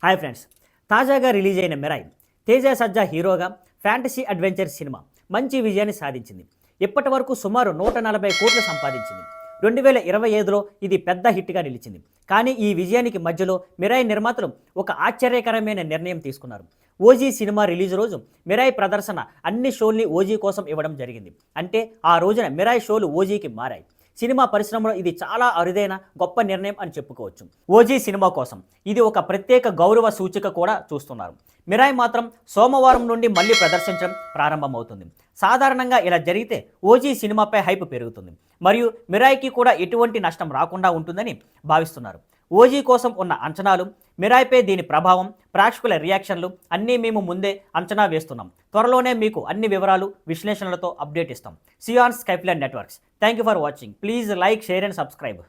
Hi friends, తాజాగా release అయిన Mirai Teja సజ్జా హీరోగా ఫ్యాంటసీ అడ్వెంచర్ సినిమా మంచి విజయాన్ని సాధించింది. ఇప్పటి వరకు సుమారు 140 కోట్లు సంపాదించింది. 2025లో ఇది పెద్ద హిట్గా నిలిచింది. కానీ ఈ విజయానికి మధ్యలో మిరాయ్ నిర్మాతలు ఒక ఆశ్చర్యకరమైన నిర్ణయం తీసుకున్నారు. ఓజీ సినిమా రిలీజ్ రోజు మిరాయ్ ప్రదర్శన అన్ని షోల్ని ఓజీ కోసం ఇవ్వడం జరిగింది. అంటే ఆ రోజున మిరాయ్ షోలు ఓజీకి మారాయి. సినిమా పరిశ్రమలో ఇది చాలా అరుదైన గొప్ప నిర్ణయం అని చెప్పుకోవచ్చు. ఓజీ సినిమా కోసం ఇది ఒక ప్రత్యేక గౌరవ సూచిక కూడా చూస్తున్నారు. మిరాయ్ మాత్రం సోమవారం నుండి మళ్ళీ ప్రదర్శించడం ప్రారంభమవుతుంది. సాధారణంగా ఇలా జరిగితే ఓజీ సినిమాపై హైప్ పెరుగుతుంది మరియు మిరాయ్కి కూడా ఎటువంటి నష్టం రాకుండా ఉంటుందని భావిస్తున్నారు. ఓజీ కోసం ఉన్న అంచనాలు, మిరాయ్పై దీని ప్రభావం, ప్రేక్షకుల రియాక్షన్లు అన్నీ మేము ముందే అంచనా వేస్తున్నాం. త్వరలోనే మీకు అన్ని వివరాలు, విశ్లేషణలతో అప్డేట్ ఇస్తాం. See on Skyline networks. Thank you for watching. Please like, share and subscribe.